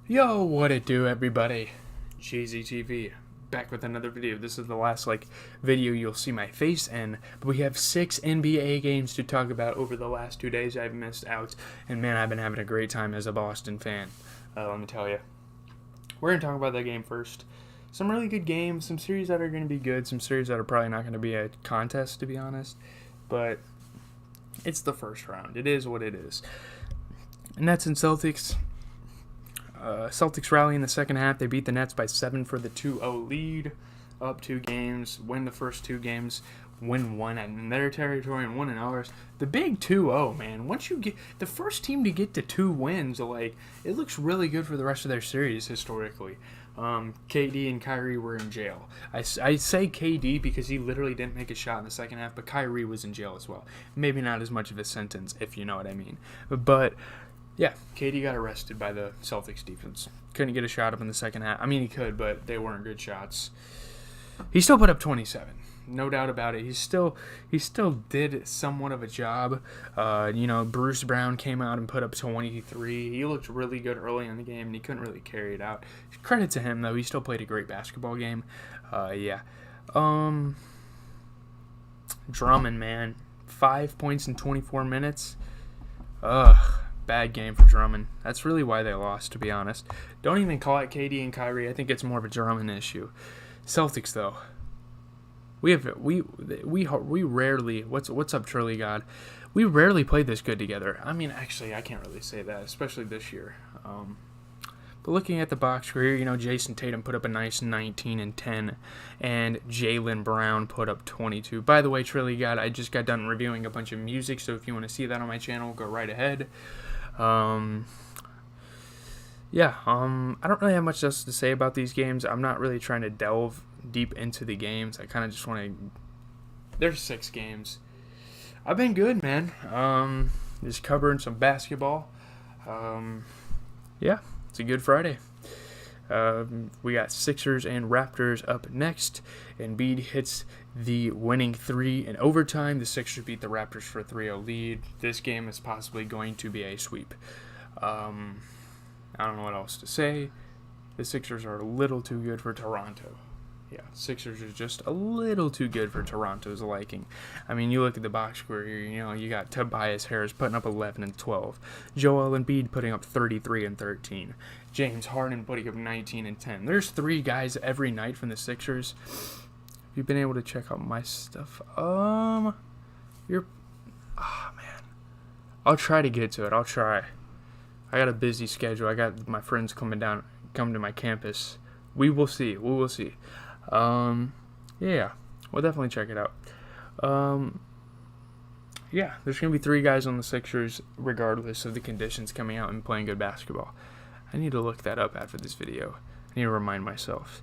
Yo, what it do, everybody? JZTV back with another video. This is the last video you'll see my face in, but we have 6 NBA games to talk about over the last 2 days. I've missed out, and man, I've been having a great time as a Boston fan. Let me tell you, we're gonna talk about that game first. Some really good games, some series that are gonna be good, some series that are probably not gonna be a contest, to be honest. But it's the first round. It is what it is. Nets and Celtics. Celtics rally in the second half. They beat the Nets by 7 for the 2-0 lead. Up 2 games, win the first 2 games, win 1 in their territory and 1 in ours. The big 2-0, man. Once you get the first team to get to 2 wins, it looks really good for the rest of their series historically. KD and Kyrie were in jail. I say KD because he literally didn't make a shot in the second half, but Kyrie was in jail as well. Maybe not as much of a sentence, if you know what I mean. But yeah, KD got arrested by the Celtics defense. Couldn't get a shot up in the second half. I mean, he could, but they weren't good shots. He still put up 27. No doubt about it. He still did somewhat of a job. Bruce Brown came out and put up 23. He looked really good early in the game, and he couldn't really carry it out. Credit to him, though. He still played a great basketball game. Drummond, man. 5 points in 24 minutes. Bad game for Drummond. That's really why they lost, to be honest. Don't even call it KD and Kyrie. I think it's more of a Drummond issue. Celtics, though. We rarely. What's up, Truly God? We rarely played this good together. I mean, actually, I can't really say that, especially this year. But looking at the box score here, Jason Tatum put up a nice 19 and 10, and Jaylen Brown put up 22. By the way, Truly God, I just got done reviewing a bunch of music, so if you want to see that on my channel, go right ahead. I don't really have much else to say about these games. I'm not really trying to delve deep into the games. I kind of just want to. There's 6 games. I've been good, man. Just covering some basketball. It's a good Friday. We got Sixers and Raptors up next. Embiid hits the winning 3 in overtime. The Sixers beat the Raptors for a 3-0 lead. This game is possibly going to be a sweep. I don't know what else to say. The Sixers are a little too good for Toronto. Yeah, Sixers are just a little too good for Toronto's liking. I mean, you look at the box score here, you got Tobias Harris putting up 11 and 12. Joel Embiid putting up 33 and 13. James Harden putting up 19 and 10. There's 3 guys every night from the Sixers. Have you been able to check out my stuff? Man. I'll try to get to it. I'll try. I got a busy schedule. I got my friends coming to my campus. We will see. We'll definitely check it out. There's going to be 3 guys on the Sixers regardless of the conditions coming out and playing good basketball. I need to look that up after this video. I need to remind myself.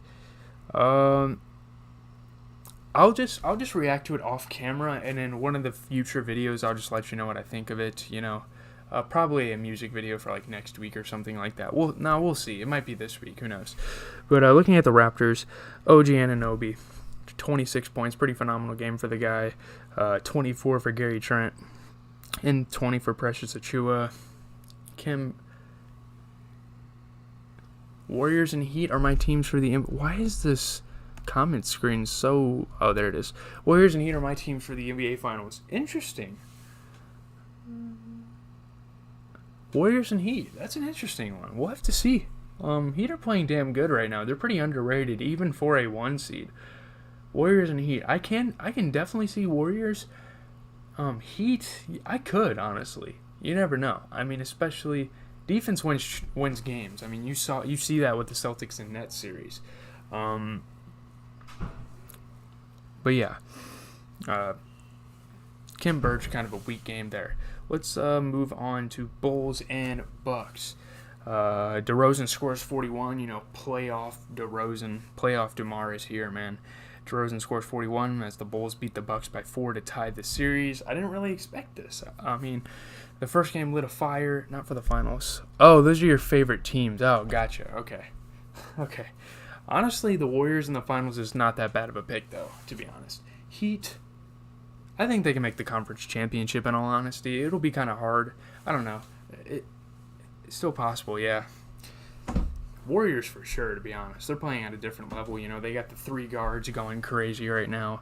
I'll just react to it off camera, and in one of the future videos I'll just let you know what I think of it, Probably a music video for next week or something like that. We'll see. It might be this week. Who knows? But looking at the Raptors, OG Anunoby, 26 points. Pretty phenomenal game for the guy. 24 for Gary Trent. And 20 for Precious Achiuwa. Warriors and Heat are my teams for the... Why is this comment screen so... Oh, there it is. Warriors and Heat are my teams for the NBA Finals. Interesting. Warriors and Heat. That's an interesting one. We'll have to see. Heat are playing damn good right now. They're pretty underrated, even for a 1 seed. Warriors and Heat. I can definitely see Warriors. Heat. I could, honestly. You never know. I mean, especially defense wins games. I mean, you see that with the Celtics and Nets series. Kim Birch, kind of a weak game there. Let's move on to Bulls and Bucks. DeRozan scores 41. Playoff DeRozan. Playoff Demar is here, man. DeRozan scores 41 as the Bulls beat the Bucks by 4 to tie the series. I didn't really expect this. I mean, the first game lit a fire. Not for the finals. Oh, those are your favorite teams. Oh, gotcha. Okay. Honestly, the Warriors in the finals is not that bad of a pick, though, to be honest. Heat... I think they can make the conference championship, in all honesty. It'll be kind of hard. I don't know. It's still possible, yeah. Warriors for sure, to be honest. They're playing at a different level. They got the 3 guards going crazy right now.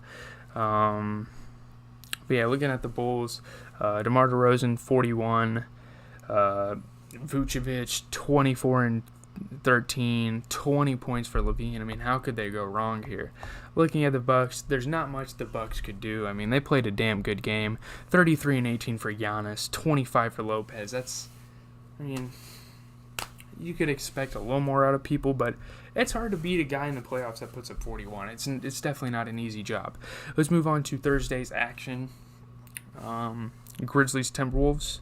But yeah, looking at the Bulls, DeMar DeRozan, 41. Vucevic, 24 and 13, 20 points for Levine. I mean, how could they go wrong here? Looking at the Bucks, there's not much the Bucks could do. I mean, they played a damn good game. 33 and 18 for Giannis, 25 for Lopez. You could expect a little more out of people, but it's hard to beat a guy in the playoffs that puts up 41. It's definitely not an easy job. Let's move on to Thursday's action. Grizzlies Timberwolves.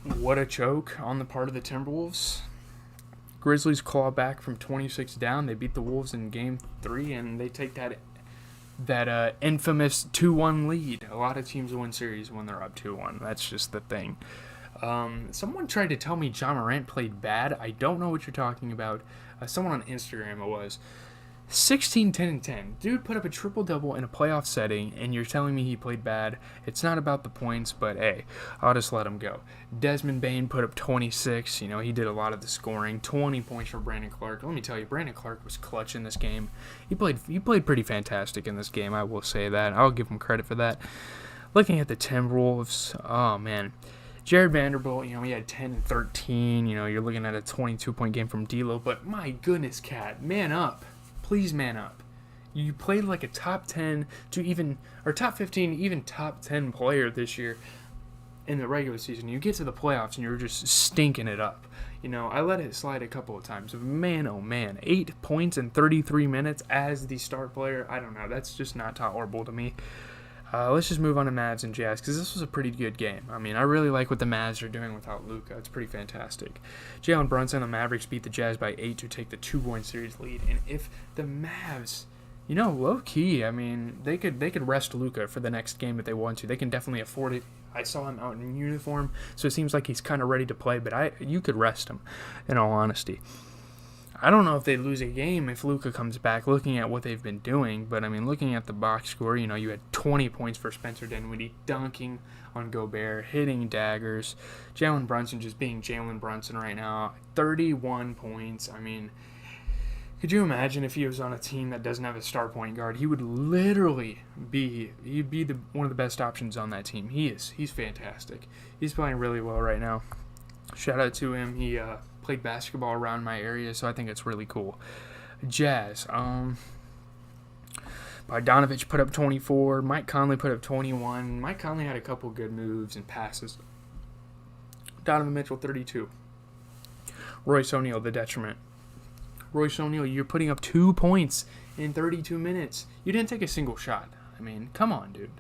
What a choke on the part of the Timberwolves. Grizzlies claw back from 26 down. They beat the Wolves in Game 3, and they take that infamous 2-1 lead. A lot of teams win series when they're up 2-1. That's just the thing. Someone tried to tell me Ja Morant played bad. I don't know what you're talking about. Someone on Instagram it was. 16, 10, and 10. Dude put up a triple-double in a playoff setting, and you're telling me he played bad. It's not about the points, but hey, I'll just let him go. Desmond Bane put up 26. He did a lot of the scoring. 20 points for Brandon Clark. Let me tell you, Brandon Clark was clutch in this game. He played pretty fantastic in this game, I will say that. I'll give him credit for that. Looking at the Timberwolves, oh, man. Jared Vanderbilt, he had 10 and 13. You're looking at a 22-point game from D'Lo, but my goodness, Cat, man up. Please man up. You played like a top 10 to even, or top 15, even top 10 player this year in the regular season. You get to the playoffs and you're just stinking it up. I let it slide a couple of times. Man, oh man, 8 points in 33 minutes as the star player. I don't know. That's just not tolerable to me. Let's just move on to Mavs and Jazz, because this was a pretty good game. I really like what the Mavs are doing without Luka. It's pretty fantastic. Jalen Brunson and the Mavericks beat the Jazz by 8 to take the 2-point series lead. And if the Mavs, low-key, they could rest Luka for the next game if they want to. They can definitely afford it. I saw him out in uniform, so it seems like he's kind of ready to play, but you could rest him, in all honesty. I don't know if they lose a game if Luka comes back, looking at what they've been doing. But, looking at the box score, you had 20 points for Spencer Dinwiddie, dunking on Gobert, hitting daggers. Jalen Brunson just being Jalen Brunson right now. 31 points. Could you imagine if he was on a team that doesn't have a star point guard? He would literally be one of the best options on that team. He's fantastic. He's playing really well right now. Shout out to him. He played basketball around my area, so I think it's really cool. Jazz. Bogdanovich put up 24. Mike Conley put up 21. Mike Conley had a couple good moves and passes. Donovan Mitchell, 32. Royce O'Neal, the detriment. Royce O'Neal, you're putting up 2 points in 32 minutes. You didn't take a single shot. Come on, dude.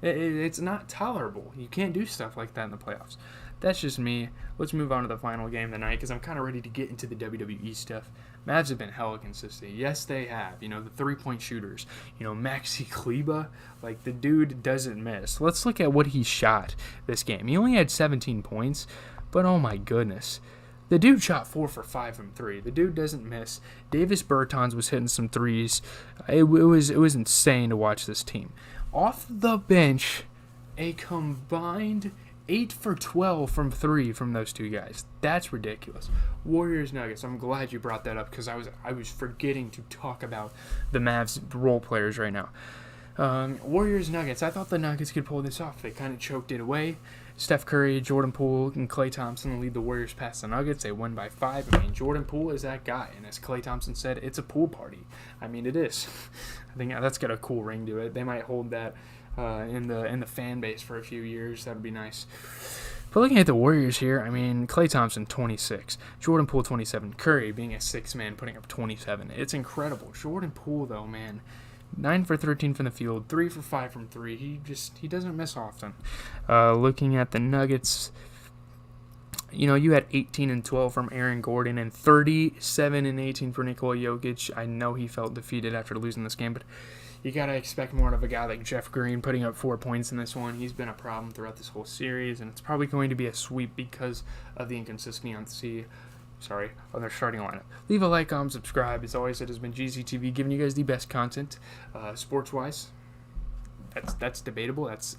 It's not tolerable. You can't do stuff like that in the playoffs. That's just me. Let's move on to the final game tonight, because I'm kind of ready to get into the WWE stuff. Mavs have been hella consistent. Yes, they have. The 3-point shooters. Maxi Kleber, the dude doesn't miss. Let's look at what he shot this game. He only had 17 points, but oh my goodness. The dude shot 4 for 5 from 3. The dude doesn't miss. Davis Bertans was hitting some threes. It was insane to watch this team. Off the bench, a combined 8 for 12 from 3 from those two guys. That's ridiculous. Warriors Nuggets. I'm glad you brought that up, because I was forgetting to talk about the Mavs role players right now. Warriors Nuggets. I thought the Nuggets could pull this off. They kind of choked it away. Steph Curry, Jordan Poole, and Klay Thompson lead the Warriors past the Nuggets. They win by 5. Jordan Poole is that guy. And as Klay Thompson said, it's a pool party. It is. I think that's got a cool ring to it. They might hold that in the fan base for a few years. That would be nice. But looking at the Warriors here, Klay Thompson, 26. Jordan Poole, 27. Curry being a 6th man, putting up 27. It's incredible. Jordan Poole, though, man. 9 for 13 from the field, 3 for 5 from 3. He doesn't miss often. Looking at the Nuggets, you had 18 and 12 from Aaron Gordon and 37 and 18 for Nikola Jokic. I know he felt defeated after losing this game, but you got to expect more of a guy like Jeff Green putting up 4 points in this one. He's been a problem throughout this whole series, and it's probably going to be a sweep because of the inconsistency on their starting lineup. Leave a like, comment, subscribe. As always, it has been GZTV giving you guys the best content, sports-wise. That's debatable. That's